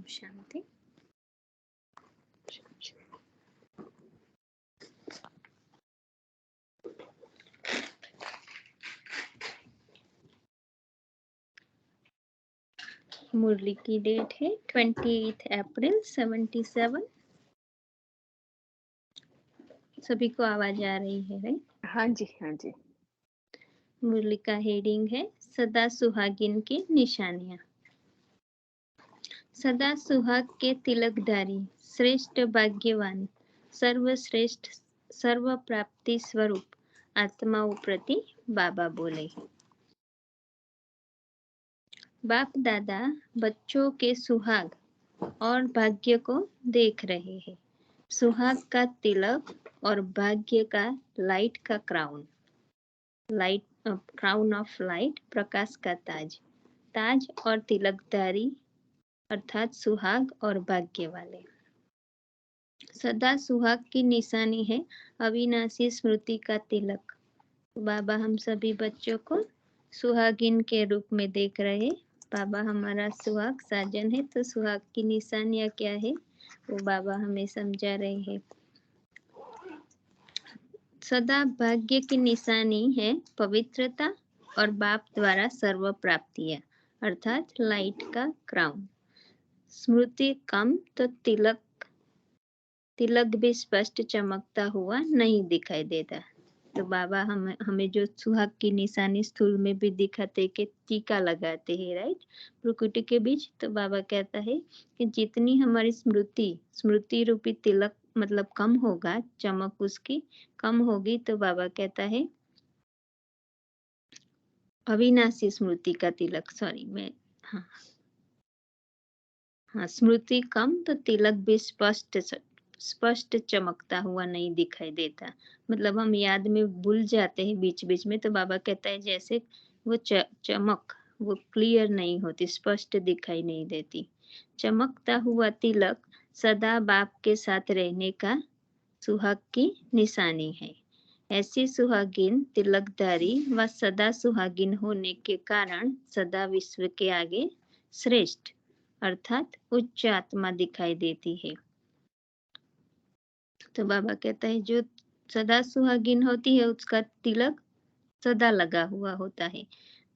शांति। मुरली की डेट है 28 अप्रैल 77। सभी को आवाज आ रही है राइट? हाँ जी, हाँ जी। मुरली का हेडिंग है सदा सुहागिन की निशानियां। सदा सुहाग के तिलकधारी श्रेष्ठ भाग्यवान सर्वश्रेष्ठ सर्व प्राप्ति स्वरूप आत्माओं प्रति बाबा बोले। बाप दादा बच्चों के सुहाग और भाग्य को देख रहे हैं। सुहाग का तिलक और भाग्य का लाइट का crown, light crown of light, प्रकाश का ताज, ताज और तिलकधारी अर्थात सुहाग और भाग्य वाले। सदा सुहाग की निशानी है अविनाशी स्मृति का तिलक। बाबा हम सभी बच्चों को सुहागिन के रूप में देख रहे। बाबा हमारा सुहाग साजन है, तो सुहाग की निशानियां क्या है वो बाबा हमें समझा रहे हैं। सदा भाग्य की निशानी है पवित्रता और बाप द्वारा सर्व प्राप्तियां अर्थात लाइट का क्राउन। स्मृति कम तो तिलक भी स्पष्ट चमकता हुआ नहीं दिखाई देता। तो बाबा हमें जो सुहाग की निशानी स्थूल में भी दिखाते कि टीका लगाते हैं राइट, प्रकृति के बीच। तो बाबा कहता है कि जितनी हमारी स्मृति रूपी तिलक मतलब कम होगा, चमक उसकी कम होगी, तो बाबा कहता है अविनाशी स्मृति का तिलक, स्मृति कम तो तिलक भी स्पष्ट चमकता हुआ नहीं दिखाई देता। मतलब हम याद में भूल जाते हैं बीच बीच में। तो बाबा कहता है जैसे वो चमक वो क्लियर नहीं होती, स्पष्ट दिखाई नहीं देती। चमकता हुआ तिलक सदा बाप के साथ रहने का सुहाग की निशानी है। ऐसी सुहागिन तिलकधारी व सदा सुहागिन होने के कारण सदा विश्व के आगे श्रेष्ठ अर्थात उच्च आत्मा दिखाई देती है। तो बाबा कहता है जो सदा सुहागिन होती है उसका तिलक सदा लगा हुआ होता है।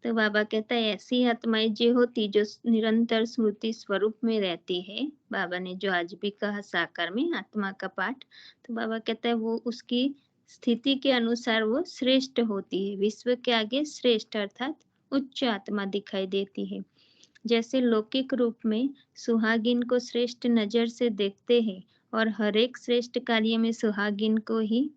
तो बाबा कहता है ऐसी आत्माएं जो होती जो निरंतर स्मृति स्वरूप में रहती है, बाबा ने जो आज भी कहा साकार में आत्मा का पाठ, तो बाबा कहता है वो उसकी स्थिति के अनुसार वो श्रेष्ठ होती है, विश्व के आगे श्रेष्ठ अर्थात उच्च आत्मा दिखाई देती है। जैसे लौकिक रूप में सुहागिन को श्रेष्ठ नजर से देखते हैं और हर एक श्रेष्ठ कार्य में सुहागिन को ही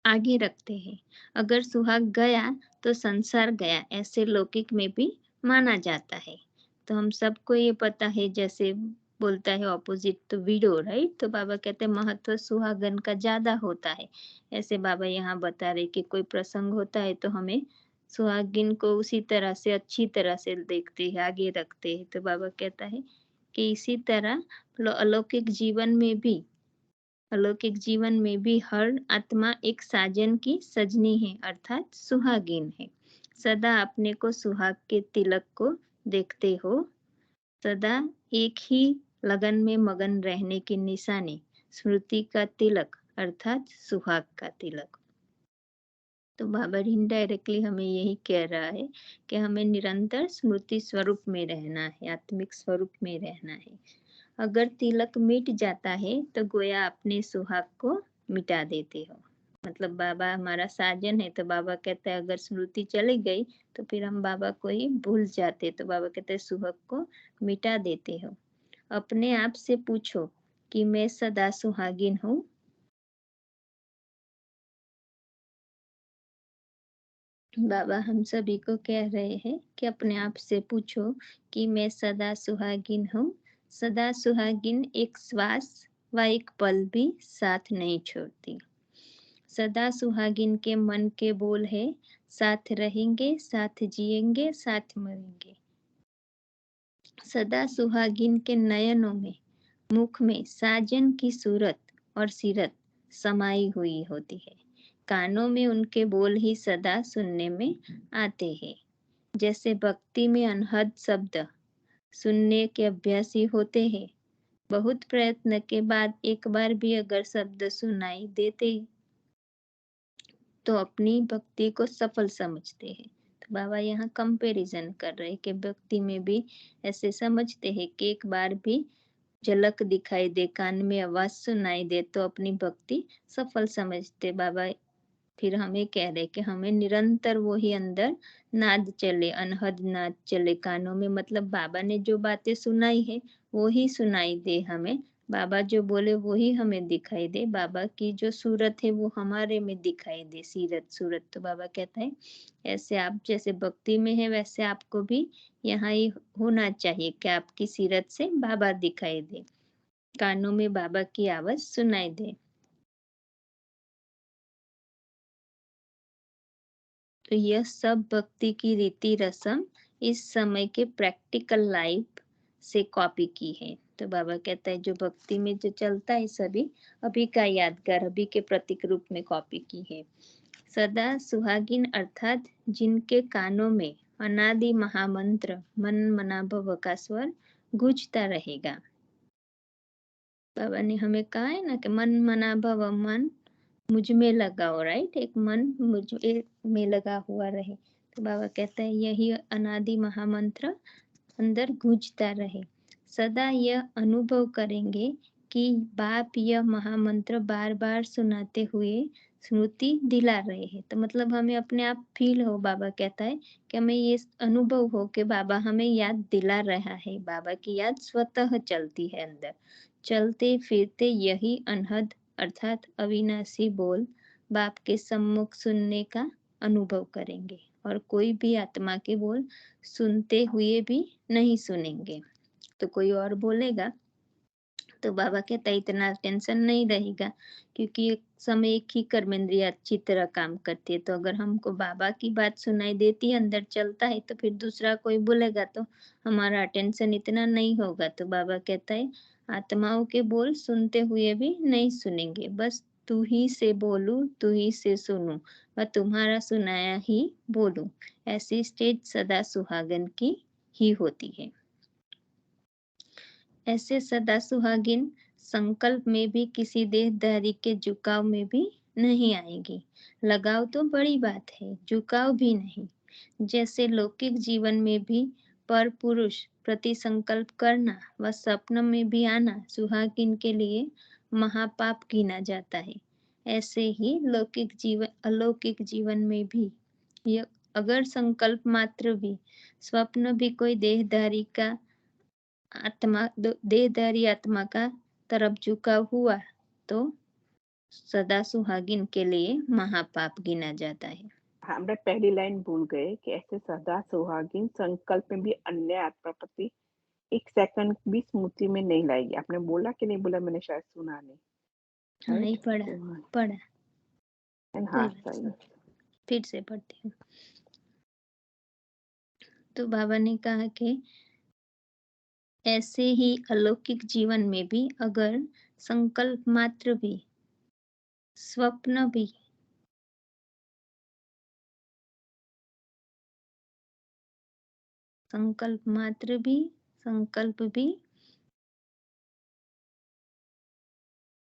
आगे रखते हैं। अगर सुहाग गया तो संसार गया, ऐसे लौकिक में भी माना जाता है। तो हम सबको ये पता है, जैसे बोलता है ऑपोजिट तो विडो राइट। तो बाबा कहते हैं महत्व सुहागन का ज्यादा होता है। ऐसे बाबा यहाँ बता रहे कि कोई प्रसंग होता है तो हमें सुहागिन को उसी तरह से अच्छी तरह से देखते हैं, आगे रखते हैं। तो बाबा कहता है कि इसी तरह अलौकिक जीवन में भी हर आत्मा एक साजन की सजनी है अर्थात सुहागिन है। सदा अपने को सुहाग के तिलक को देखते हो, सदा एक ही लगन में मगन रहने की निशानी स्मृति का तिलक अर्थात सुहाग का तिलक। तो बाबा इनडायरेक्टली हमें यही कह रहा है कि हमें निरंतर स्मृति स्वरूप में रहना है, आत्मिक स्वरूप में रहना है। अगर तिलक मिट जाता है तो गोया अपने सुहाग को मिटा देते हो। मतलब बाबा हमारा साजन है, तो बाबा कहता है अगर स्मृति चली गई तो फिर हम बाबा को ही भूल जाते। तो बाबा कहते हैं सुहाग को मिटा देते हो। अपने आप से पूछो कि मैं सदा सुहागिन हूँ। बाबा हम सभी को कह रहे हैं कि अपने आप से पूछो कि मैं सदा सुहागिन हूँ। सदा सुहागिन एक श्वास व एक पल भी साथ नहीं छोड़ती। सदा सुहागिन के मन के बोल है साथ रहेंगे, साथ जिएंगे, साथ मरेंगे। सदा सुहागिन के नयनों में, मुख में साजन की सूरत और सीरत समाई हुई होती है। कानों में उनके बोल ही सदा सुनने में आते हैं। जैसे भक्ति में अनहद शब्द सुनने के अभ्यासी होते हैं। बहुत प्रयत्न के बाद एक बार भी अगर शब्द सुनाई देते तो अपनी भक्ति को सफल समझते हैं। तो बाबा यहाँ कंपैरिजन कर रहे हैं कि भक्ति में भी ऐसे समझते हैं कि एक बार भी झलक दिखाई दे, कान में आवाज सुनाई दे तो अपनी भक्ति सफल समझते। बाबा फिर हमें कह रहे कि हमें निरंतर वो ही अंदर नाद चले, अनहद नाद चले कानों में, मतलब बाबा ने जो बातें सुनाई है वो ही सुनाई दे हमें, बाबा जो बोले वो ही हमें दिखाई दे, बाबा की जो सूरत है वो हमारे में दिखाई दे, सीरत सूरत। तो बाबा कहता है ऐसे आप जैसे भक्ति में है वैसे आपको भी यहाँ ही होना चाहिए कि आपकी सीरत से बाबा दिखाई दे, कानों में बाबा की आवाज सुनाई दे। तो यह सब भक्ति की रीति रस्म इस समय के प्रैक्टिकल लाइफ से कॉपी की है। तो बाबा कहता है जो भक्ति में जो चलता है सभी अभी का यादगार, अभी के प्रतीक रूप में कॉपी की है। सदा सुहागिन अर्थात जिनके कानों में अनादि महामंत्र मन मना भव का स्वर गूंजता रहेगा। बाबा ने हमें कहा है ना कि मन मना भव, मन मुझ में लगाओ, राइट, एक मन मुझ में लगा हुआ रहे। तो बाबा कहता है यही अनादि महामंत्र अंदर गूंजता रहे। सदा यह अनुभव करेंगे कि बाप यह महामंत्र बार बार सुनाते हुए स्मृति दिला रहे हैं। तो मतलब हमें अपने आप फील हो, बाबा कहता है कि हमें ये अनुभव हो कि बाबा हमें याद दिला रहा है, बाबा की याद स्वतः चलती है अंदर, चलते फिरते यही अनहद अर्थात अविनाशी बोल बाप के सम्मुख सुनने का अनुभव करेंगे, और कोई भी आत्मा के बोल सुनते हुए भी नहीं सुनेंगे। तो कोई और बोलेगा तो बाबा कहता है इतना टेंशन नहीं रहेगा, क्योंकि एक समय एक ही कर्मेंद्रिय अच्छी तरह काम करती है। तो अगर हमको बाबा की बात सुनाई देती है, अंदर चलता है, तो फिर दूसरा कोई बोलेगा तो हमारा अटेंशन इतना नहीं होगा। तो बाबा कहता है आत्माओं के बोल सुनते हुए भी नहीं सुनेंगे, बस तू ही से बोलूं, तू ही से सुनूं, व तुम्हारा सुनाया ही बोलूं, ऐसी स्टेज सदा सुहागन की ही होती है। ऐसे सदा सुहागिन संकल्प में भी किसी देहधारी के झुकाव में भी नहीं आएगी। लगाव तो बड़ी बात है, झुकाव भी नहीं। जैसे लौकिक जीवन में भी पर पुरुष प्रति संकल्प करना व स्वप्न में भी आना सुहागिन के लिए महापाप गिना जाता है, ऐसे ही लौकिक जीवन अलौकिक जीवन में भी यह अगर संकल्प मात्र भी स्वप्न भी कोई देहधारी का आत्मा देहधारी आत्मा का तरफ झुकाव हुआ तो सदा सुहागिन के लिए महापाप गिना जाता है। हमने पहली लाइन भूल गए कि ऐसे सदा सुहागिन संकल्प में भी अन्य आत्मा प्रति एक सेकंड भी स्मृति में नहीं लाएगी। आपने बोला कि नहीं बोला, मैंने शायद सुना नहीं, नहीं राइट? पढ़ा हाँ, कोई सही। फिर से पढ़ती हूँ। तो बाबा ने कहा कि ऐसे ही अलौकिक जीवन में भी अगर संकल्प मात्र भी स्वप्न भी संकल्प मात्र भी संकल्प भी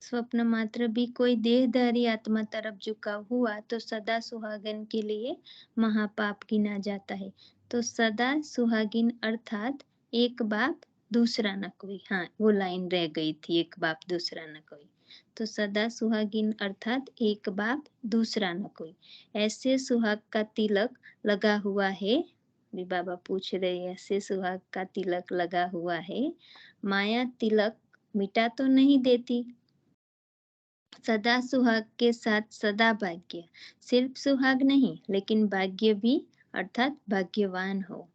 स्वप्न मात्र भी कोई देहधारी आत्मा तरफ झुका हुआ तो सदा सुहागिन के लिए महापाप गिना जाता है। तो सदा सुहागिन अर्थात एक बाप दूसरा न कोई, हाँ वो लाइन रह गई थी, एक बाप दूसरा न कोई। तो सदा सुहागिन अर्थात एक बाप दूसरा न कोई, ऐसे सुहाग का तिलक लगा हुआ है। भी बाबा पूछ रहे ऐसे सुहाग का तिलक लगा हुआ है, माया तिलक मिटा तो नहीं देती। सदा सुहाग के साथ सदा भाग्य, सिर्फ सुहाग नहीं लेकिन भाग्य भी अर्थात भाग्यवान हो।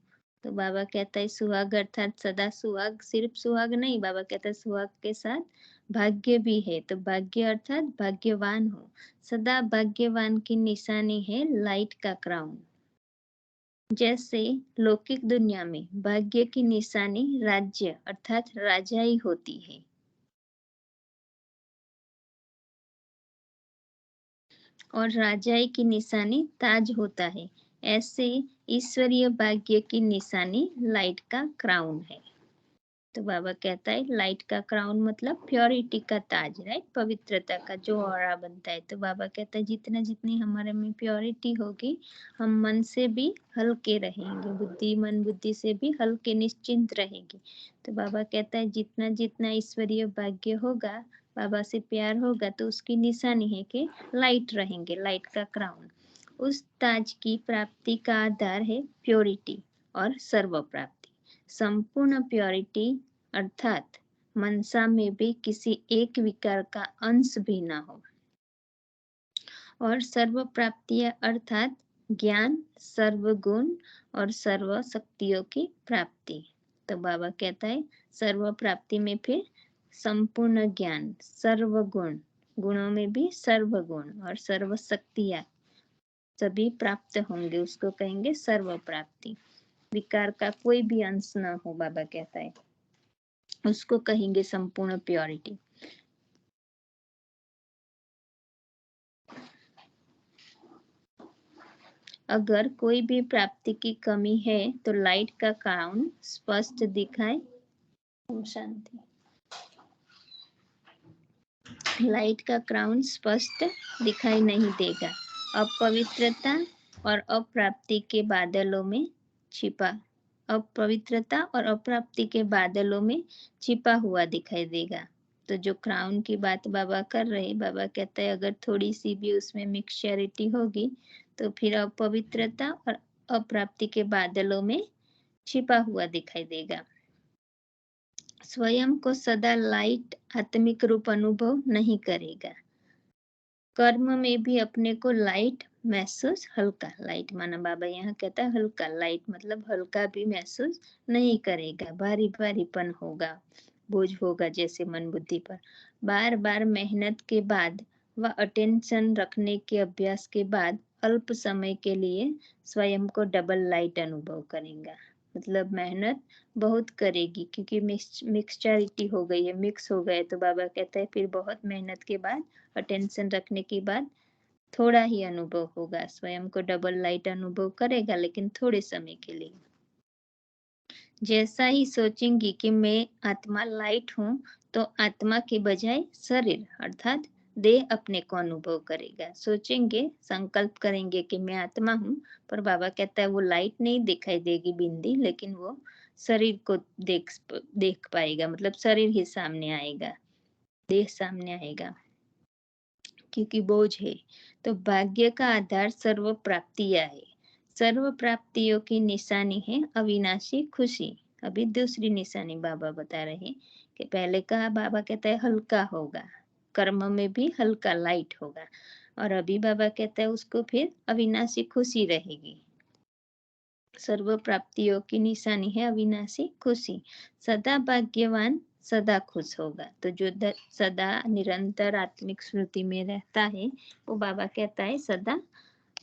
तो बाबा कहता है सुहाग अर्थात सदा सुहाग, सिर्फ सुहाग नहीं, बाबा कहता है सुहाग के साथ भाग्य भी है। तो भाग्य अर्थात भाग्यवान हो। सदा भाग्यवान की निशानी है लाइट का क्राउन। जैसे लौकिक दुनिया में भाग्य की निशानी राज्य अर्थात राजाई होती है, और राजाई की निशानी ताज होता है, ऐसे ईश्वरीय भाग्य की निशानी लाइट का क्राउन है। तो बाबा कहता है लाइट का क्राउन मतलब प्योरिटी का ताज, राइट, पवित्रता का जो ऑरा बनता है। तो बाबा कहता है जितना जितनी हमारे में प्योरिटी होगी, हम मन से भी हल्के रहेंगे, मन बुद्धि से भी हल्के निश्चिंत रहेगी। तो बाबा कहता है जितना जितना ईश्वरीय भाग्य होगा, बाबा से प्यार होगा, तो उसकी निशानी है कि लाइट रहेंगे, लाइट का क्राउन। उस ताज की प्राप्ति का आधार है प्योरिटी और सर्व प्राप्ति। संपूर्ण प्योरिटी अर्थात मनसा में भी किसी एक विकार का अंश भी न हो, और सर्व प्राप्ति अर्थात ज्ञान, सर्व गुण और सर्व शक्तियों की प्राप्ति। तो बाबा कहता है सर्व प्राप्ति में फिर संपूर्ण ज्ञान, सर्व गुण, गुणों में भी सर्व गुण और सर्व शक्तियां सभी प्राप्त होंगे, उसको कहेंगे सर्व प्राप्ति। विकार का कोई भी अंश ना हो, बाबा कहता है, उसको कहेंगे संपूर्ण प्योरिटी। अगर कोई भी प्राप्ति की कमी है तो लाइट का क्राउन स्पष्ट दिखाए, शांति, लाइट का क्राउन स्पष्ट दिखाई नहीं देगा। अपवित्रता और अप्राप्ति के बादलों में छिपा, अपवित्रता और अप्राप्ति के बादलों में छिपा हुआ दिखाई देगा। तो जो क्राउन की बात बाबा कर रहे, बाबा कहता है अगर थोड़ी सी भी उसमें मिक्सचरिटी होगी तो फिर अपवित्रता और अप्राप्ति के बादलों में छिपा हुआ दिखाई देगा। स्वयं को सदा लाइट आत्मिक रूप अनुभव नहीं करेगा। कर्म में भी अपने को लाइट महसूस, हल्का, लाइट माना बाबा यहाँ कहता है हल्का, लाइट मतलब हल्का भी महसूस नहीं करेगा। भारी भारीपन होगा, बोझ होगा जैसे मन बुद्धि पर। बार बार मेहनत के बाद व अटेंशन रखने के अभ्यास के बाद अल्प समय के लिए स्वयं को डबल लाइट अनुभव करेगा। मतलब मेहनत बहुत करेगी क्योंकि मिक्सचरिटी हो गई है, मिक्स हो गए। तो बाबा कहता है फिर बहुत मेहनत के बाद, अटेंशन रखने के बाद थोड़ा ही अनुभव होगा, स्वयं को डबल लाइट अनुभव करेगा लेकिन थोड़े समय के लिए। जैसा ही सोचेंगी कि मैं आत्मा लाइट हूँ, तो आत्मा के बजाय शरीर अर्थात देह अपने को अनुभव करेगा। सोचेंगे, संकल्प करेंगे कि मैं आत्मा हूँ, पर बाबा कहता है वो लाइट नहीं दिखाई देगी बिंदी, लेकिन वो शरीर को देख पाएगा, मतलब शरीर ही सामने आएगा, देह सामने आएगा, क्योंकि बोझ है। तो भाग्य का आधार सर्व प्राप्तियां है। सर्व प्राप्तियों की निशानी है अविनाशी खुशी। अभी दूसरी निशानी बाबा बता रहे कि पहले कहा, बाबा कहता है हल्का होगा, कर्म में भी हल्का लाइट होगा, और अभी बाबा कहता है उसको फिर अविनाशी खुशी रहेगी। सर्व प्राप्तियों की निशानी है अविनाशी खुशी। सदा भाग्यवान सदा खुश होगा। तो जो सदा निरंतर आत्मिक स्मृति में रहता है, वो बाबा कहता है सदा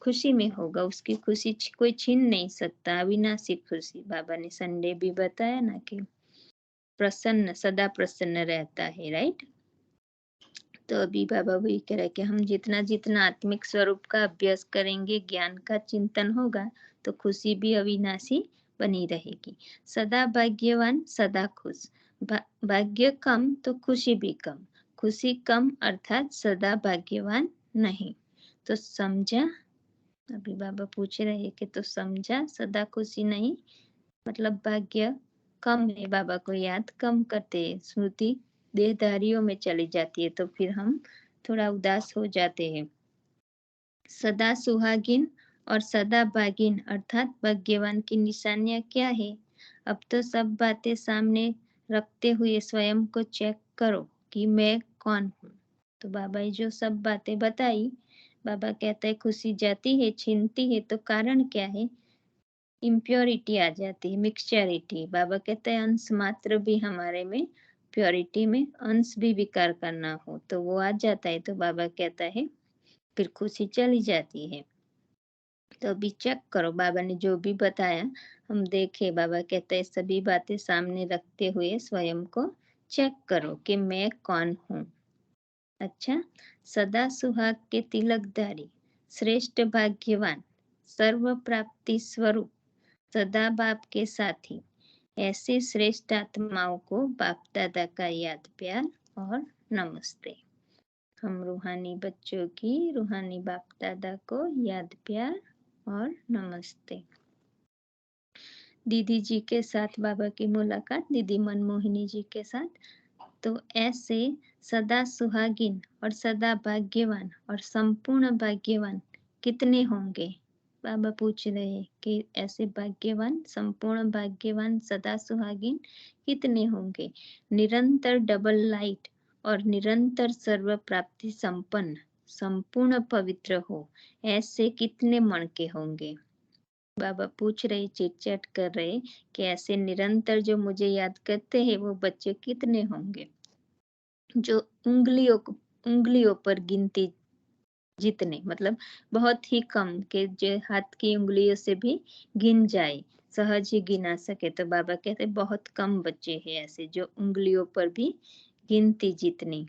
खुशी में होगा, उसकी खुशी कोई छीन नहीं सकता, अविनाशी खुशी। बाबा ने संडे भी बताया ना कि प्रसन्न, सदा प्रसन्न रहता है, राइट। तो अभी बाबा वही कह रहे हैं कि हम जितना जितना आत्मिक स्वरूप का अभ्यास करेंगे, ज्ञान का चिंतन होगा, तो खुशी भी अविनाशी बनी रहेगी। सदा भाग्यवान सदा खुश। भाग्य कम तो खुशी भी कम, खुशी कम अर्थात सदा भाग्यवान नहीं। तो समझा, अभी बाबा पूछ रहे हैं कि तो समझा, सदा खुशी नहीं मतलब भाग्य कम है, बाबा को याद कम करते हैं, स्मृति देहधारियों में चली जाती है, तो फिर हम थोड़ा उदास हो जाते हैं। सदा सुहागिन और सदा भागिन अर्थात भाग्यवान की निशानियां क्या है? अब तो सब बातें सामने रखते हुए स्वयं को चेक करो कि मैं कौन हूँ। तो बाबा ने जो सब बातें बताई, बाबा कहता है खुशी जाती है, छीनती है, तो कारण क्या है? इम्प्योरिटी आ जाती है, मिक्सचरिटी। बाबा कहते हैं अंश मात्र भी हमारे में, प्योरिटी में अंश भी विकार करना हो तो वो आ जाता है, तो बाबा कहता है फिर खुशी चली जाती है। तो अभी चेक करो, बाबा ने जो भी बताया हम देखे। बाबा कहते हैं सभी बातें सामने रखते हुए स्वयं को चेक करो कि मैं कौन हूँ। अच्छा, सदा सुहाग के तिलकधारी, श्रेष्ठ भाग्यवान, सर्व प्राप्ति स्वरूप, सदा बाप के साथी, ऐसी श्रेष्ठ आत्माओं को बाप दादा का याद प्यार और नमस्ते। हम रूहानी बच्चों की रूहानी बाप दादा को याद प्यार और नमस्ते। दीदी जी के साथ बाबा की मुलाकात, दीदी मनमोहिनी जी के साथ। तो ऐसे सदा सुहागिन और सदा भाग्यवान और संपूर्ण भाग्यवान कितने होंगे? बाबा पूछ रहे हैं कि ऐसे भाग्यवान, संपूर्ण भाग्यवान, सदा सुहागिन कितने होंगे? निरंतर डबल लाइट और निरंतर सर्व प्राप्ति संपन्न, संपूर्ण पवित्र हो, ऐसे कितने मन के होंगे? बाबा पूछ रहे, चिट-चैट कर रहे कि ऐसे निरंतर जो मुझे याद करते हैं वो बच्चे कितने होंगे? जो उंगलियों पर गिनती जितने, मतलब बहुत ही कम के जो हाथ की उंगलियों से भी गिन जाए, सहज ही गिना सके। तो बाबा कहते बहुत कम बच्चे हैं ऐसे जो उंगलियों पर भी गिनती जितनी।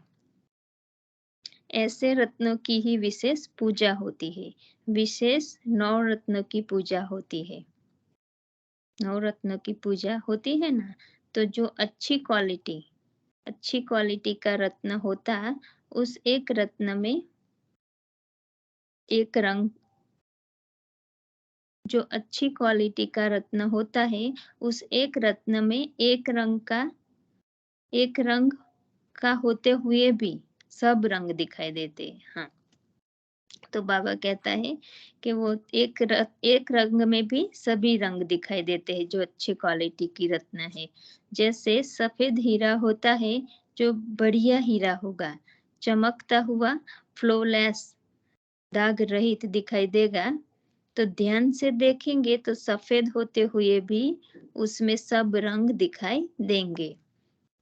ऐसे रत्नों की ही विशेष पूजा होती है। विशेष 9 रत्नों की पूजा होती है। 9 रत्नों की पूजा होती है ना, तो जो अच्छी क्वालिटी का रत्न होता, उस एक रत्न में एक रंग, जो अच्छी क्वालिटी का रत्न होता है, उस एक रत्न में एक रंग का होते हुए भी सब रंग दिखाई देते हैं। हाँ, तो बाबा कहता है कि वो एक रंग में भी सभी रंग दिखाई देते हैं जो अच्छी क्वालिटी की रत्न है। जैसे सफेद हीरा होता है, जो बढ़िया हीरा होगा, चमकता हुआ, फ्लॉलेस, दाग रहित दिखाई देगा। तो ध्यान से देखेंगे तो सफेद होते हुए भी उसमें सब रंग दिखाई देंगे।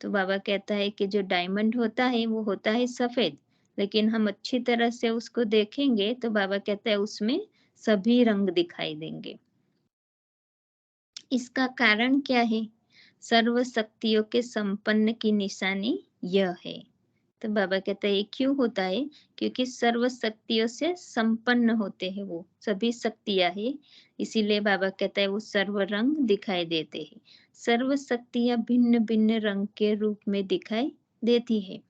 तो बाबा कहता है कि जो डायमंड होता है वो होता है सफेद, लेकिन हम अच्छी तरह से उसको देखेंगे तो बाबा कहता है उसमें सभी रंग दिखाई देंगे। इसका कारण क्या है? सर्व शक्तियों के संपन्न की निशानी यह है। तो बाबा कहता है ये क्यों होता है? क्योंकि सर्व शक्तियों से संपन्न होते हैं, वो सभी शक्तियां है, इसीलिए बाबा कहता है वो सर्व रंग दिखाई देते हैं। सर्व शक्तियां भिन्न भिन्न रंग के रूप में दिखाई देती है।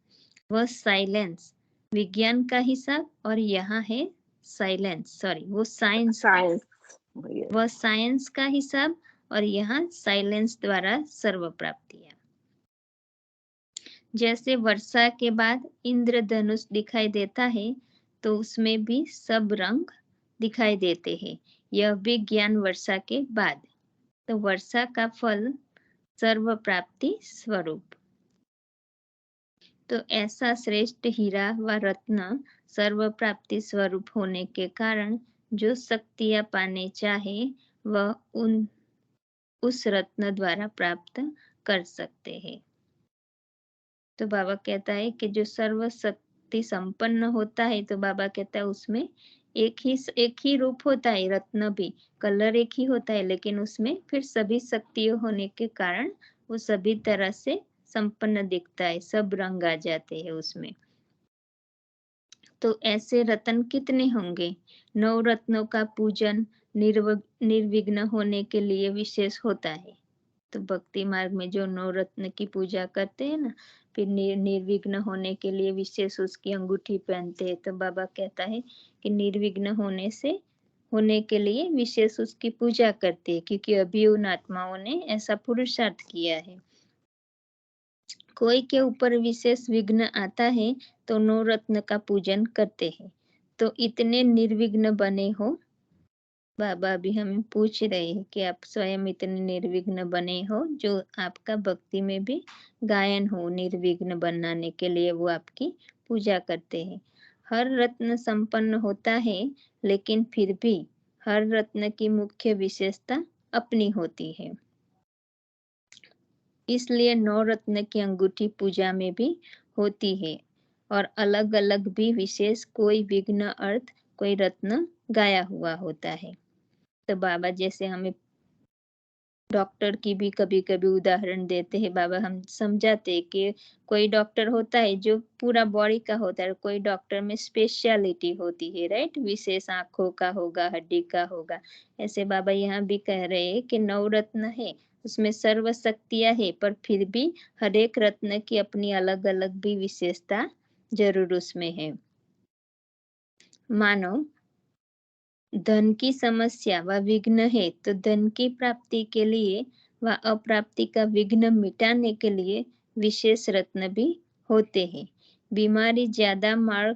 वह साइलेंस विज्ञान का हिसाब, और यहाँ है साइलेंस, सॉरी वो साइंस का, साइंस, वह साइंस का हिसाब, और यहाँ साइलेंस द्वारा सर्व प्राप्तियां। जैसे वर्षा के बाद इंद्रधनुष दिखाई देता है, तो उसमें भी सब रंग दिखाई देते हैं। यह भी ज्ञान वर्षा के बाद। तो वर्षा का फल सर्व प्राप्ति स्वरूप। तो ऐसा श्रेष्ठ हीरा व रत्न सर्व प्राप्ति स्वरूप होने के कारण जो शक्तियां पाने चाहे वह उस रत्न द्वारा प्राप्त कर सकते हैं। तो बाबा कहता है कि जो सर्व शक्ति संपन्न होता है, तो बाबा कहता है उसमें एक ही रूप होता है, रत्न भी कलर एक ही होता है, लेकिन उसमें फिर सभी शक्तियों होने के कारण वो सभी तरह से संपन्न दिखता है, सब रंग आ जाते हैं उसमें। तो ऐसे रत्न कितने होंगे? 9 रत्नों का पूजन निर्विघ्न होने के लिए विशेष होता है। तो भक्ति मार्ग में जो 9 रत्न की पूजा करते हैं ना, फिर निर्विघ्न होने के लिए विशेष उसकी अंगूठी पहनते हैं। तो बाबा कहता है कि निर्विघ्न होने के लिए विशेष उसकी पूजा करते हैं, क्योंकि अभी उन आत्माओं ने ऐसा पुरुषार्थ किया है। कोई के ऊपर विशेष विघ्न आता है तो 9 रत्न का पूजन करते हैं। तो इतने निर्विघ्न बने हो, बाबा अभी हमें पूछ रहे हैं कि आप स्वयं इतने निर्विघ्न बने हो, जो आपका भक्ति में भी गायन हो, निर्विघ्न बनाने के लिए वो आपकी पूजा करते हैं। हर रत्न संपन्न होता है, लेकिन फिर भी हर रत्न की मुख्य विशेषता अपनी होती है। इसलिए 9 रत्न की अंगूठी पूजा में भी होती है, और अलग अलग भी विशेष कोई विघ्न अर्थ कोई रत्न गाया हुआ होता है। तो बाबा जैसे हमें डॉक्टर की भी कभी कभी उदाहरण देते हैं, बाबा हम समझाते हैं कि कोई डॉक्टर होता है जो पूरा बॉडी का होता है, कोई डॉक्टर में स्पेशलिटी होती है, राइट, विशेष आंखों का होगा, हड्डी का होगा। ऐसे बाबा यहाँ भी कह रहे हैं कि 9 रत्न है, उसमें सर्व शक्तियाँ है, पर फिर भी हर एक रत्न की अपनी अलग-अलग भी विशेषता ज़रूर उसमें है। मानो धन की समस्या व विघ्न है, तो धन की प्राप्ति के लिए व अप्राप्ति का विघ्न मिटाने के लिए विशेष रत्न भी होते हैं। बीमारी ज़्यादा मार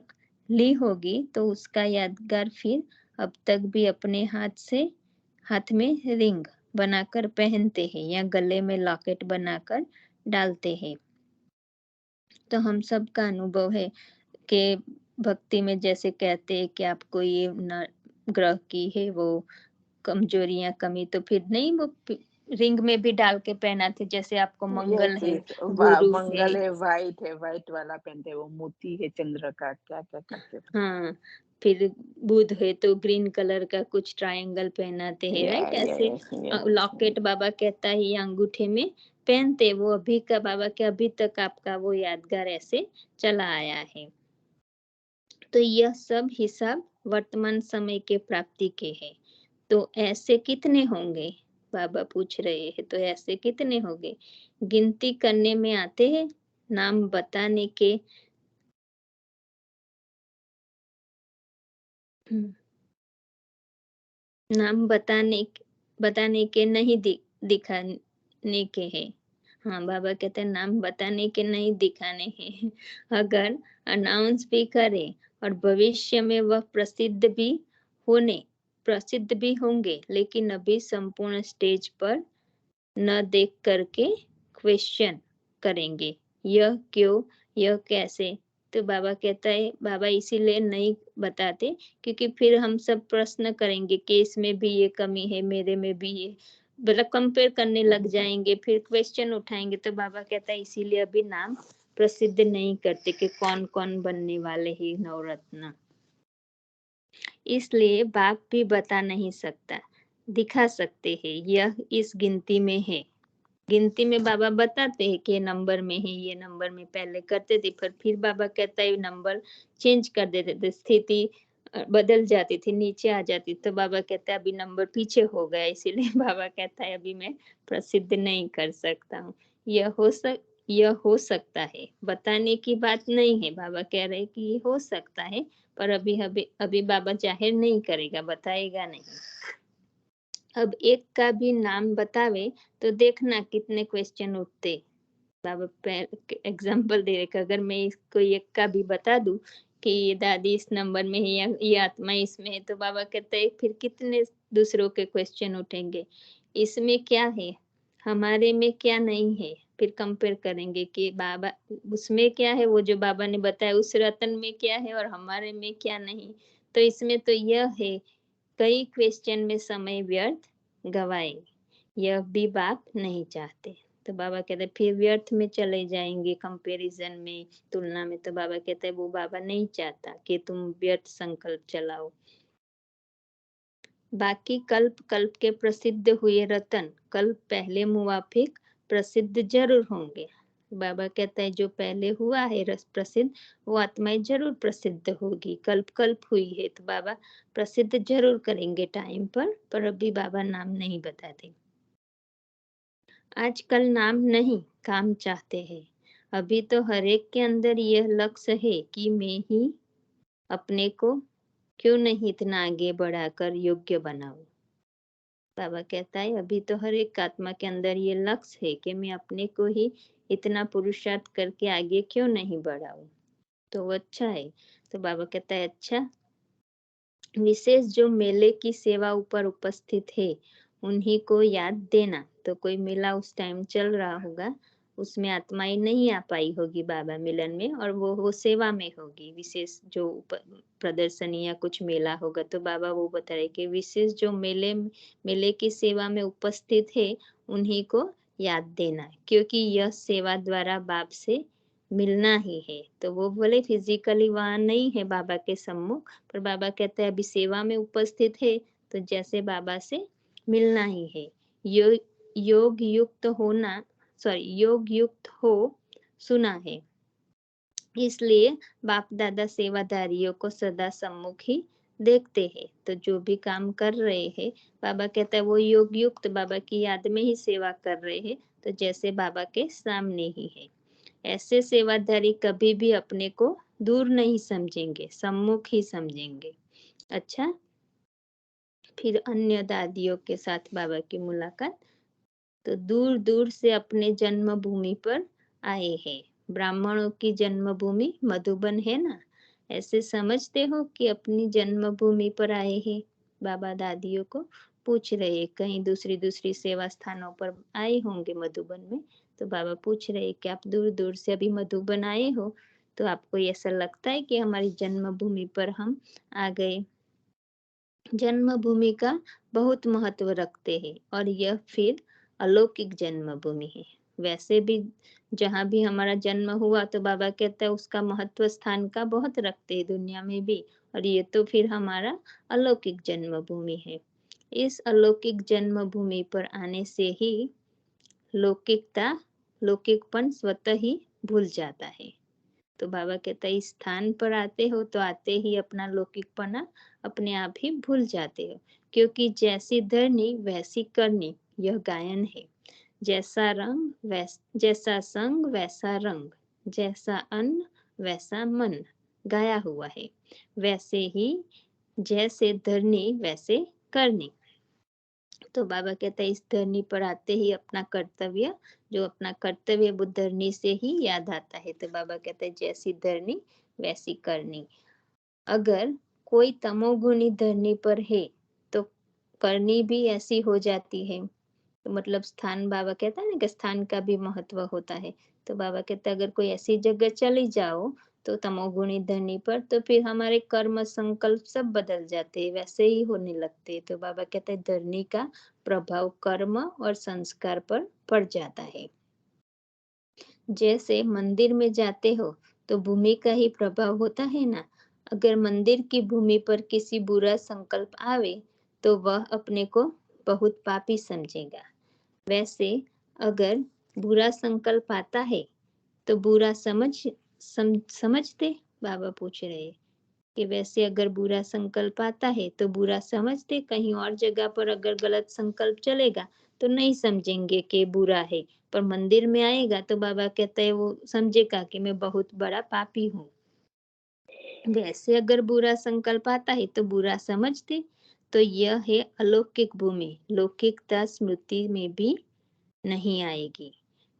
ली होगी तो उसका यादगार फिर अब तक भी अपने हाथ में रिंग बनाकर पहनते हैं या गले में लॉकेट बनाकर डालते हैं। तो हम सबका अनुभव है कि भक्ति में जैसे कहते हैं कि आपको ये न ग्रह की है वो कमजोरियां कमी, तो फिर नहीं वो रिंग में भी डाल के पहनाते, जैसे आपको मंगल यस, है, यस। गुरु है। मंगल है, व्हाइट वाला पहनते हैं, वो मोती है चंद्र का, क्या-क्या करते थे। हाँ, फिर बुध है तो ग्रीन कलर का कुछ ट्रायंगल पहनाते हैं, राइट? ऐसे यस, यस। लॉकेट बाबा कहता है ये अंगूठे में पहनते, वो अभी का बाबा के अभी तक आपका वो यादगार ऐसे चला आया है। तो यह सब हिसाब वर्तमान समय के प्राप्ति के हैं। तो ऐसे कितने होंगे? बाबा पूछ रहे हैं, तो ऐसे कितने होंगे? गिनती करने में आते हैं, नाम बताने के नाम बताने के नहीं दिखाने के हैं। हाँ, बाबा कहते हैं नाम बताने के नहीं दिखाने हैं। अगर अनाउंस भी करें और भविष्य में वह प्रसिद्ध भी होंगे, लेकिन अभी संपूर्ण स्टेज पर न देख करके क्वेश्चन करेंगे, यह क्यों, यह कैसे। तो बाबा कहता है बाबा इसीलिए नहीं बताते क्योंकि फिर हम सब प्रश्न करेंगे कि इसमें भी ये कमी है, मेरे में भी ये, मतलब कंपेयर करने लग जाएंगे, फिर क्वेश्चन उठाएंगे। तो बाबा कहता है इसीलिए अभी नाम प्रसिद्ध नहीं करते कि कौन कौन बनने वाले हैं नवरत्न। इसलिए बाप भी बता नहीं सकता, दिखा सकते हैं, यह इस गिनती में है। गिनती में बाबा बताते हैं कि ये नंबर में है, ये नंबर में पहले करते थे, पर फिर बाबा कहता है नंबर चेंज कर देते थे, स्थिति बदल जाती थी, नीचे आ जाती, तो बाबा कहता है अभी नंबर पीछे हो गया, इसीलिए बाबा कहता है अभी मैं प्रसिद्ध नहीं कर सकता हूँ। यह हो सकता है, बताने की बात नहीं है। बाबा कह रहे कि ये हो सकता है, पर अभी बाबा जाहिर नहीं करेगा, बताएगा नहीं। अब एक का भी नाम बतावे तो देखना कितने क्वेश्चन उठते। बाबा एग्जाम्पल दे रहे कि अगर मैं इसको एक का भी बता दूं कि ये दादी इस नंबर में है या ये आत्मा इसमें है, तो बाबा कहते हैं फिर कितने दूसरों के क्वेश्चन उठेंगे, इसमें क्या है, हमारे में क्या नहीं है। फिर कंपेयर करेंगे कि बाबा उसमें क्या है, वो जो बाबा ने बताया उस रतन में क्या है और हमारे में क्या नहीं। तो इसमें तो यह है, कई क्वेश्चन में समय व्यर्थ गवाएंगे, यह भी बाप नहीं चाहते। तो बाबा कहते फिर व्यर्थ में चले जाएंगे कंपैरिजन में, तुलना में। तो बाबा कहते हैं वो बाबा नहीं चाहता कि तुम व्यर्थ संकल्प चलाओ। बाकी कल्प कल्प के प्रसिद्ध हुए रतन कल्प पहले मुवाफिक प्रसिद्ध जरूर होंगे। बाबा कहता है जो पहले हुआ है रस प्रसिद्ध, वो आत्माएं जरूर प्रसिद्ध होगी। कल्प कल्प हुई है तो बाबा प्रसिद्ध जरूर करेंगे टाइम पर अभी बाबा नाम नहीं बताते। आजकल नाम नहीं काम चाहते हैं। अभी तो हर एक के अंदर यह लक्ष्य है कि मैं ही अपने को क्यों नहीं इतना आगे बढ़ाकर योग्य बनाऊं। बाबा कहता है अभी तो हर एक आत्मा के अंदर ये लक्ष्य है कि मैं अपने को ही इतना पुरुषार्थ करके आगे क्यों नहीं बढ़ाऊं। तो वो अच्छा है। तो बाबा कहता है अच्छा, विशेष जो मेले की सेवा ऊपर उपस्थित है उन्हीं को याद देना। तो कोई मेला उस टाइम चल रहा होगा, उसमें आत्माएं नहीं आ पाई होगी बाबा मिलन में, और वो सेवा में होगी। विशेष जो प्रदर्शनी या कुछ मेला होगा, तो बाबा वो बता रहे कि विशेष जो मेले की सेवा में उपस्थित है उन्हीं को याद देना, क्योंकि यह सेवा द्वारा बाप से मिलना ही है। तो वो बोले फिजिकली वहां नहीं है बाबा के सम्मुख, पर बाबा कहते हैं अभी सेवा में उपस्थित है तो जैसे बाबा से मिलना ही है। योग युक्त हो सुना है, इसलिए बाप दादा सेवादारियों को सदा सम्मुख ही देखते हैं। तो जो भी काम कर रहे हैं, बाबा कहता है वो योग युक्त बाबा की याद में ही सेवा कर रहे हैं, तो जैसे बाबा के सामने ही है। ऐसे सेवाधारी कभी भी अपने को दूर नहीं समझेंगे, सम्मुख ही समझेंगे। अच्छा, फिर अन्य दादियों के साथ बाबा की मुलाकात। तो दूर दूर से अपने जन्मभूमि पर आए हैं। ब्राह्मणों की जन्मभूमि मधुबन है ना, ऐसे समझते हो कि अपनी जन्मभूमि पर आए हैं। बाबा दादियों को पूछ रहे, कहीं दूसरी दूसरी सेवा स्थानों पर आए होंगे मधुबन में, तो बाबा पूछ रहे कि आप दूर दूर से अभी मधुबन आए हो, तो आपको ऐसा लगता है कि हमारी जन्मभूमि पर हम आ गए। जन्मभूमि का बहुत महत्व रखते हैं और यह फिर अलौकिक जन्मभूमि है। वैसे भी जहाँ भी हमारा जन्म हुआ तो बाबा कहता है उसका महत्व स्थान का बहुत रखते हैं दुनिया में भी, और ये तो फिर हमारा अलौकिक जन्मभूमि है। इस अलौकिक जन्मभूमि पर आने से ही लौकिकता लौकिकपन स्वतः ही भूल जाता है। तो बाबा कहता है इस स्थान पर आते हो तो आते ही अपना लौकिकपना अपने आप ही भूल जाते हो, क्योंकि जैसी धरनी वैसी करनी, यह गायन है। जैसा रंग जैसा संग वैसा रंग, जैसा अन्न वैसा मन, गाया हुआ है। वैसे ही जैसे धरनी वैसे करनी। तो बाबा कहते हैं इस धरनी पर आते ही अपना कर्तव्य, जो अपना कर्तव्य वो धरनी से ही याद आता है। तो बाबा कहते हैं जैसी धरनी वैसी करनी। अगर कोई तमोगुणी धरनी पर है तो करनी भी ऐसी हो जाती है। तो मतलब स्थान, बाबा कहता है ना कि स्थान का भी महत्व होता है। तो बाबा कहता है अगर कोई ऐसी जगह चली जाओ तो तमोगुणी धरनी पर, तो फिर हमारे कर्म संकल्प सब बदल जाते हैं, वैसे ही होने लगते हैं। तो बाबा कहते हैं धरनी का प्रभाव कर्म और संस्कार पर पड़ जाता है। जैसे मंदिर में जाते हो तो भूमि का ही प्रभाव होता है ना। अगर मंदिर की भूमि पर किसी बुरा संकल्प आवे तो वह अपने को बहुत पापी समझेगा। वैसे अगर बुरा संकल्प आता है तो बुरा समझते, बाबा पूछ रहे हैं कि वैसे अगर बुरा संकल्प आता है तो बुरा समझते, कहीं और जगह पर अगर गलत संकल्प चलेगा तो नहीं समझेंगे कि बुरा है, पर मंदिर में आएगा तो बाबा कहते हैं वो समझेगा कि मैं बहुत बड़ा पापी हूँ। वैसे अगर बुरा संकल्प आता है तो बुरा समझते, तो यह है अलौकिक भूमि। लौकिकता स्मृति में भी नहीं आएगी,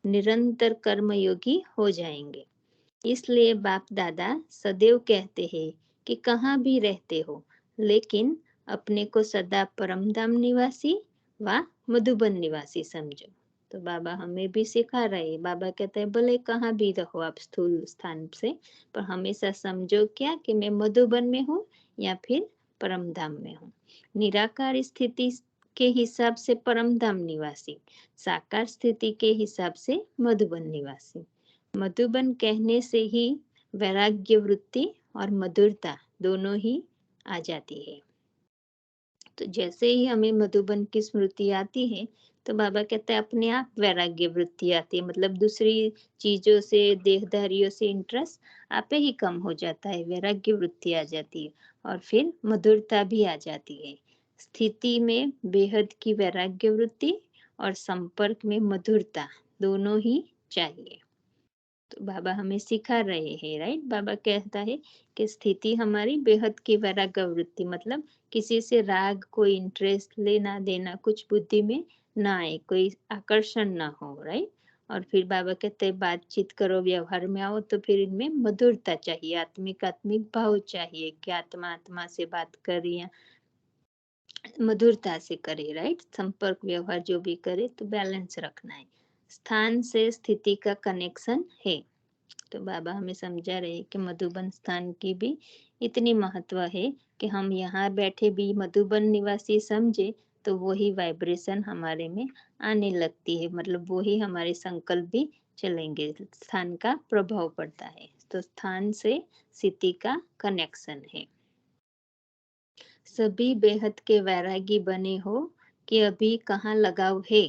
निरंतर कर्मयोगी हो जाएंगे। इसलिए बाप दादा सदैव कहते हैं कि कहाँ भी रहते हो लेकिन अपने को सदा परमधाम निवासी व मधुबन निवासी समझो। तो बाबा हमें भी सिखा रहे हैं। बाबा कहते हैं भले कहाँ भी रहो आप स्थूल स्थान से, पर हमेशा समझो क्या कि मैं मधुबन में हूँ या फिर परमधाम में हूँ। निराकार स्थिति के हिसाब से परमधाम निवासी, साकार स्थिति के हिसाब से मधुबन निवासी। मधुबन कहने से ही वैराग्य वृत्ति और मधुरता दोनों ही आ जाती है। तो जैसे ही हमें मधुबन की स्मृति आती है तो बाबा कहते हैं अपने आप वैराग्य वृत्ति आती है, मतलब दूसरी चीजों से देहधारियों से इंटरेस्ट आपे ही कम हो जाता है, वैराग्य वृत्ति आ जाती है और फिर मधुरता भी आ जाती है। स्थिति में बेहद की वैराग्य वृत्ति और संपर्क में मधुरता दोनों ही चाहिए। तो बाबा हमें सिखा रहे हैं, राइट। बाबा कहता है कि स्थिति हमारी बेहद की वैराग्य वृत्ति, मतलब किसी से राग, कोई इंटरेस्ट लेना देना कुछ बुद्धि में ना आए, कोई आकर्षण ना हो, राइट। और फिर बाबा कहते हैं बातचीत करो, व्यवहार में आओ तो फिर इनमें मधुरता चाहिए, आत्मिक आत्मिक भाव चाहिए कि आत्मा आत्मा से बात कर रही है, मधुरता से करे, राइट। संपर्क व्यवहार जो भी करे तो बैलेंस रखना है। स्थान से स्थिति का कनेक्शन है। तो बाबा हमें समझा रहे कि मधुबन स्थान की भी इतनी महत्व है कि हम यहाँ बैठे भी मधुबन निवासी समझे तो वही वाइब्रेशन हमारे में आने लगती है, मतलब वही हमारे संकल्प भी चलेंगे, स्थान का प्रभाव पड़ता है। तो स्थान से स्थिति का कनेक्शन है। सभी बेहद के वैरागी बने हो कि अभी कहाँ लगाव है।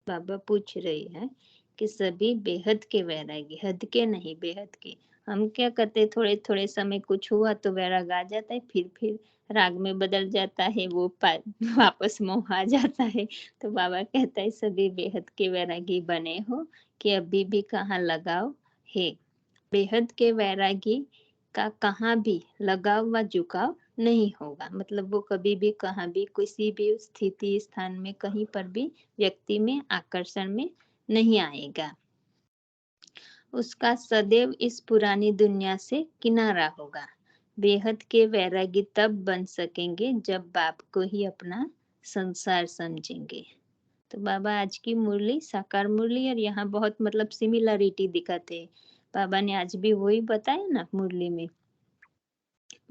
बाबा पूछ रही है कि सभी बेहद के वैरागी, हद के नहीं, बेहद के। हम क्या करते थोड़े-थोड़े समय कुछ हुआ तो वैराग आ जाता है, फिर राग में बदल जाता है, वो वापस मोह आ जाता है। तो बाबा कहता है सभी बेहद के वैरागी बने हो कि अभी भी कहाँ लगाव है। बेहद के वैरागी का कहाँ भी लगाव व झुकाव नहीं होगा। मतलब वो कभी भी कहाँ भी किसी भी स्थिति स्थान में कहीं पर भी व्यक्ति में आकर्षण में नहीं आएगा। उसका सदैव इस पुरानी दुनिया से किनारा होगा। बेहद के वैरागी तब बन सकेंगे जब बाप को ही अपना संसार समझेंगे। तो बाबा आज की मुरली साकार मुरली और यहाँ बहुत मतलब सिमिलरिटी दिखाते। बाबा ने आज भी वही बताया ना मुरली में।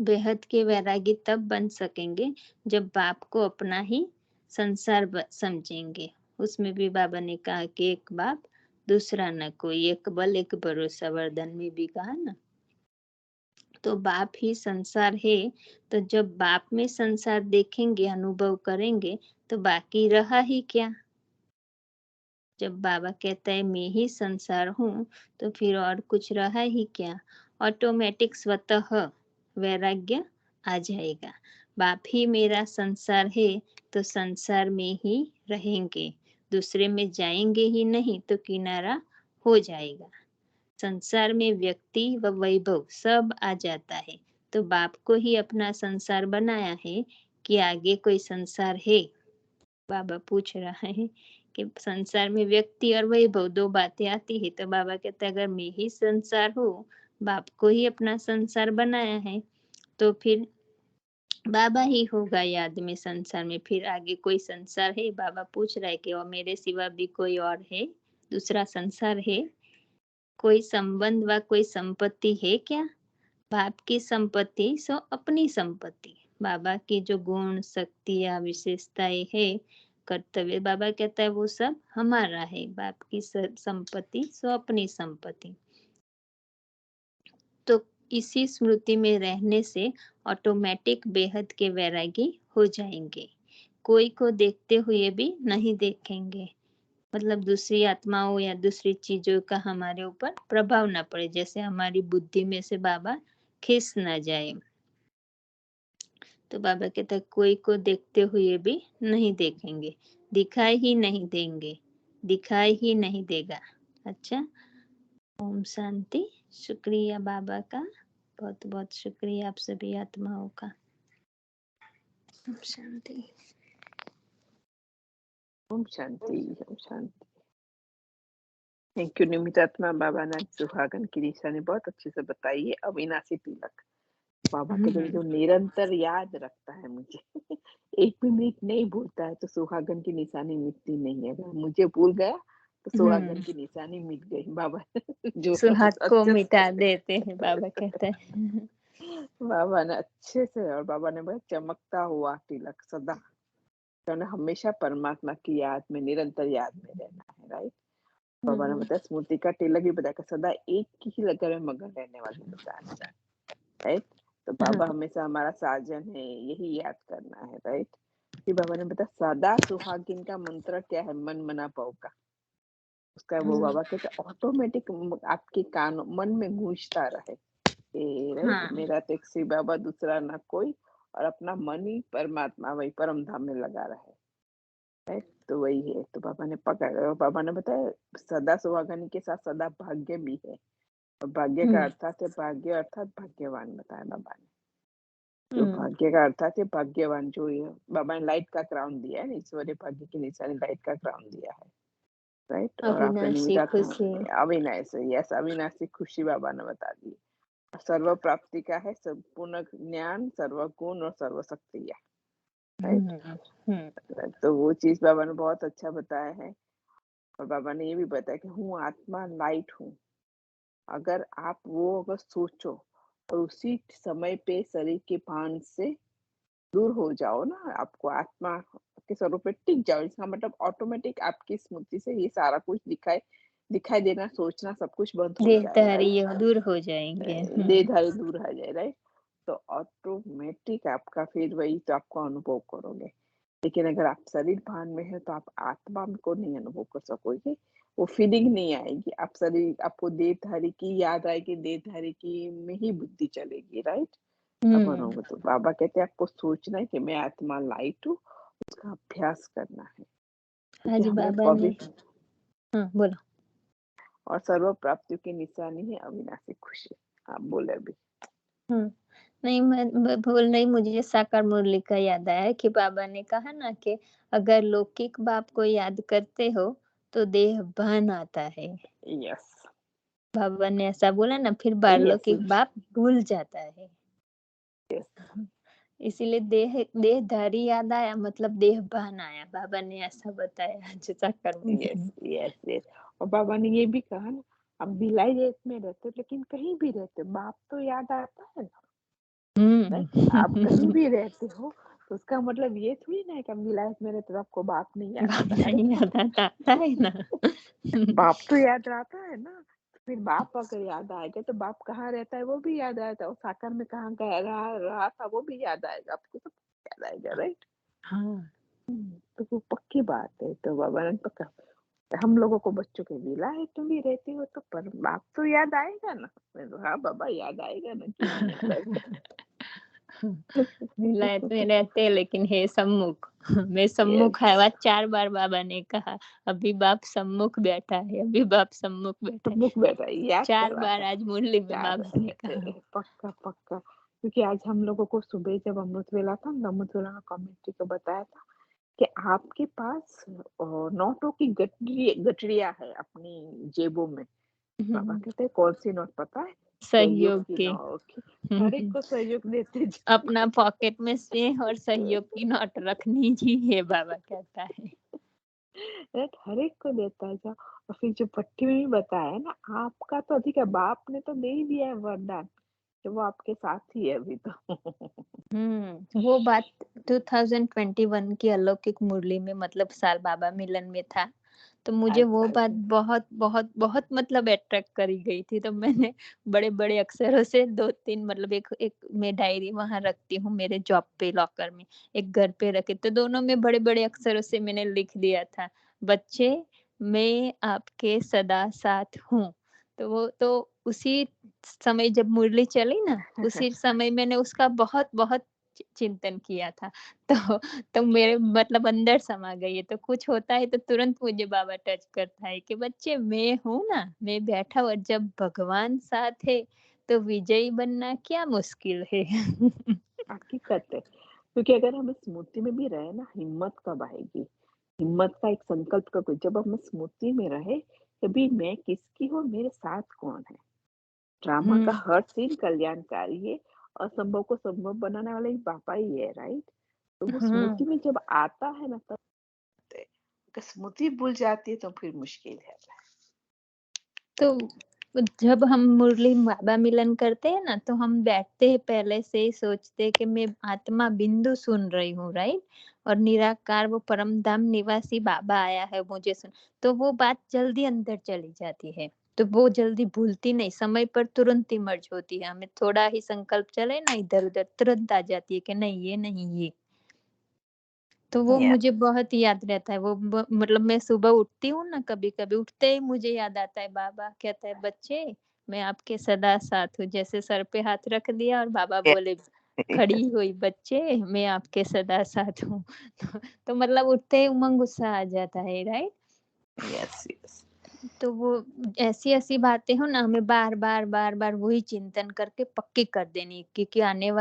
बेहद के वैरागी तब बन सकेंगे जब बाप को अपना ही संसार समझेंगे। उसमें भी बाबा ने कहा कि एक बाप दूसरा न कोई, एक बल एक भरोसा, वरदान में भी कहा ना। तो बाप ही संसार है, तो जब बाप में संसार देखेंगे, अनुभव करेंगे, तो बाकी रहा ही क्या। जब बाबा कहता है मैं ही संसार हूँ, तो फिर और कुछ रहा ही क्या। ऑटोमेटिक स्वतः वैराग्य आ जाएगा। बाप ही मेरा संसार है, तो संसार में ही रहेंगे, दूसरे में जाएंगे ही नहीं, तो किनारा हो जाएगा। संसार में व्यक्ति व वैभव सब आ जाता है, तो बाप को ही अपना संसार बनाया है कि आगे कोई संसार है। बाबा पूछ रहा है कि संसार में व्यक्ति और वैभव दो बातें आती है, तो बाबा कहते अगर मैं ही संसार हूँ, बाप को ही अपना संसार बनाया है, तो फिर बाबा ही होगा याद में संसार में, फिर आगे कोई संसार है। बाबा पूछ रहा है कि और मेरे सिवा भी कोई और है, दूसरा संसार है, कोई संबंध व कोई संपत्ति है क्या। बाप की संपत्ति सो अपनी संपत्ति, बाबा की जो गुण शक्तियाँ विशेषताएं है, कर्तव्य, बाबा कहता है वो सब हमारा है। बाप की संपत्ति सो अपनी संपत्ति। तो इसी स्मृति में रहने से ऑटोमेटिक बेहद के वैरागी हो जाएंगे। कोई को देखते हुए भी नहीं देखेंगे, मतलब दूसरी आत्माओं या दूसरी चीजों का हमारे ऊपर प्रभाव ना पड़े, जैसे हमारी बुद्धि में से बाबा खिस ना जाए। तो बाबा कहता है कोई को देखते हुए भी नहीं देखेंगे, दिखाई ही नहीं देंगे, दिखाई ही नहीं देगा। अच्छा, ओम शांति। शुक्रिया बाबा का, बहुत बहुत शुक्रिया आप सभी आत्माओं का। ओम शांति। ओम शांति, ओम शांति। थैंक यू निमित आत्मा। बाबा ने सुहागन की निशानी बहुत अच्छे से बताई है। अविनाशी तिलक बाबा के जो निरंतर याद रखता है मुझे एक भी मिनट नहीं भूलता है, तो सुहागन की निशानी मिटती नहीं है। अगर मुझे भूल गया तो सुहागन की निशानी मिट गई। बाबा जो सुहाग को अच्छे मिटा देते हैं, बाबा कहते हैं। बाबा ने अच्छे से, और बाबा ने बहुत चमकता हुआ तिलक सदा, तो उन्हें हमेशा परमात्मा की याद में, निरंतर याद में रहना है। राइट। बाबा ने बताया स्मृति का तिलक भी बताया सदा एक ही लगर में मगन रहने वाली निशानी। राइट। तो बाबा हमेशा हमारा साजन है, यही याद करना है। राइट। फिर बाबा ने बताया सदा सुहागिन का मंत्र क्या है, मन मना पाओ का। उसका वो बाबा कहते ऑटोमेटिक आपके कान मन में गूंजता रहे। राइट। मेरा तो एक शिव बाबा दूसरा ना कोई, और अपना मन ही परमात्मा वही परम धाम में लगा रहे। राइट। तो वही है। तो बाबा ने पकड़ा, बाबा ने बताया सदा सुहागन के साथ सदा भाग्य भी है, और भाग्य का अर्थात है भाग्य अर्थात भाग्यवान बताया बाबा ने। जो भाग्य का अर्थात है भाग्यवान, जो है बाबा ने लाइट का क्राउन दिया है, ईश्वरीय भाग्य की निशानी लाइट का क्राउन दिया है। राइट। और आपने अविनाशी खुशी, अविनाशी, यस, अविनाशी खुशी बाबा ने बता दी। सर्व प्राप्ति का है संपूर्ण ज्ञान, सर्व गुण और सर्व शक्तियाँ। राइट। तो वो चीज बाबा ने बहुत अच्छा बताया है। और बाबा ने ये भी बताया कि हूँ आत्मा लाइट हूँ। अगर आप वो अगर सोचो और उसी समय पे शरीर के भान से दूर हो जाओ ना, आपको आत्मा के स्वरूप पे टिक जाओ, इसका मतलब ऑटोमेटिक आपकी स्मृति से ये सारा कुछ दिखाई देना, सोचना सब कुछ बंद हो जाए। राइट। दूर हो जाएंगे। देहधारी दूर आ जाए। राइट। तो ऑटोमेटिक आपका फिर वही तो आपको अनुभव करोगे। लेकिन अगर आप शरीर भान में है तो आप आत्मा को नहीं अनुभव कर सकोगे। वो फीलिंग नहीं आएगी। आप सारी आपको देहधारी की याद आएगी, देहधारी की में ही बुद्धि चलेगी, राइट? अब बनोगे तो बाबा कहते हैं आपको सोचना है कि मैं आत्मा लाइट हूँ, उसका अभ्यास करना है। क्योंकि आज हमें बाबा ने पवित्र बोलो। और सर्व प्राप्तियों की निशानी है अविनाशी खुशी। आप बोले अभी। हुँ। नहीं, मैं भूल रही, मुझे साकार मुरली का याद आया कि बाबा ने कहा ना कि अगर लौकिक बाप को याद करते हो, तो देह भान आता है। यस, बाबा ने ऐसा बोला ना, फिर यस, बालौकिक बाप भूल जाता है। यस, इसीलिए देहधारी याद आया, मतलब देह भान आया। बाबा ने ऐसा बताया जो साकार मुरली यस, में। Yes, yes. और बाबा ने ये भी कहा ना, आप भिलाई देश में रहते हो लेकिन कहीं भी रहते हो, बाप तो याद आता है ना, हुँ। राइट? आप कहीं भी रहते हो, तो उसका मतलब ये थोड़ी ना है कि आप विलायत में रहते हो तो आपको बाप नहीं याद बाप आता। अरे नहीं याद आता, आता है ना। बाप तो याद आता है ना। फिर बाप अगर याद आएगा तो बाप कहाँ रहता है वो भी याद आएगा, और साकार में कहाँ गया रहा रहा था वो भी याद आएगा, आपको सब याद आएगा, राइट? हाँ। तो वो पक्की बात है। तो बाबा ने पक्का हम लोगों को बच्चों के विलायत तुम भी रहती हो तो पर बाप तो याद आएगा ना। मैं तो हाँ बाबा याद आएगा ना, क्यों नहीं याद आएगा। विलायत में रहते हैं लेकिन है सम्मुख। मैं यस, सम्मुख आया 4 बार बाबा ने कहा, अभी बाप सम्मुख बैठा है, अभी बाप सम्मुख बैठा तो है। बुक बेटा याद 4 बार करवाता आज मुरली में चार बाबा ने कहा। पक्का पक्का। क्योंकि आज हम लोगों को सुबह जब अमृत वेला था ना, अमृत वेला में कमेटी को बताया था कि आपके पास नोटों की गठरिया है अपनी जेबों में। बाबा कहते हैं कौन सी नोट पता है? सहयोग सहयोग की के। नोट। हर एक को सहयोग देते अपना जाओ। पॉकेट में स्नेह और सहयोग की नोट रखनी ही है, बाबा कहता है। राइट, हर एक को देता जाओ। और फिर जो पट्टी में भी बताया है ना, आपका तो अधिक है, बाप ने तो दे ही दिया है वरदान कि वो आपके साथ ही है अभी तो। वो बात 2021 की अलौकिक मुरली में, मतलब साल बाबा मिलन में था। तो मुझे वो अच्छा बात अच्छा। बहुत बहुत बहुत मतलब अट्रैक्ट करी गई थी। तो मैंने बड़े-बड़े अक्षरों से 2-3, मतलब एक एक मैं डायरी वहाँ रखती हूँ मेरे जॉब पे लॉकर में, एक घर पे रखे, तो दोनों में बड़े-बड़े अक्षरों से मैंने लिख दिया था, बच्चे मैं आपके सदा साथ हूँ। तो उसी समय जब मुरली चली ना, उसी समय मैंने उसका बहुत-बहुत चिंतन किया था। तो तो मेरे मतलब अंदर समा गई है। तो कुछ होता है तो तुरंत मुझे बाबा टच करता है कि बच्चे मैं हूँ ना, मैं बैठा हूँ, और जब भगवान साथ है, तो विजयी बनना क्या मुश्किल है। हकीकत है। क्योंकि अगर हम स्मृति में भी रहे ना, हिम्मत कब आएगी? हिम्मत का एक संकल्प का कोई जब हम स्मृति में रहे, तभी मैं किसकी हूँ, मेरे साथ कौन है। ड्रामा का हुँ, हर सीन कल्याणकारी है, असंभव को संभव बनाने वाले ही पापा ही है, राइट? तो वो हाँ। स्मृति में जब आता है ना तब होते हैं। अगर स्मृति भूल जाती है तो फिर मुश्किल है। तो जब हम मुरली बाबा मिलन करते हैं ना, तो हम बैठते हैं पहले से ही सोचते हैं कि मैं आत्मा बिंदु सुन रही हूँ, राइट? और निराकार वो परम धाम निवासी बाबा आया है मुझे सुन, तो वो बात जल्दी अंदर चली जाती है। तो वो जल्दी भूलती नहीं, समय पर तुरंत इमर्ज होती है। हमें थोड़ा ही संकल्प चले ना इधर-उधर, तुरंत आ जाती है कि नहीं ये नहीं ये। तो वो यस, मुझे बहुत याद रहता है। वो मतलब मैं सुबह उठती हूँ ना, कभी-कभी उठते ही मुझे याद आता है, बाबा कहता है, "बच्चे, मैं आपके सदा साथ हूँ।" जैसे सर पे हाथ रख दिया और बाबा बोले, "खड़ी हुई बच्चे, मैं आपके सदा साथ हूँ।" तो मतलब उठते ही उमंग उत्साह आ जाता है, राइट? Yes, yes. तो वो ऐसी-ऐसी बातें हो ना, हमें बार-बार, बार-बार वही चिंतन करके पक्की कर देनी, क्योंकि आने वा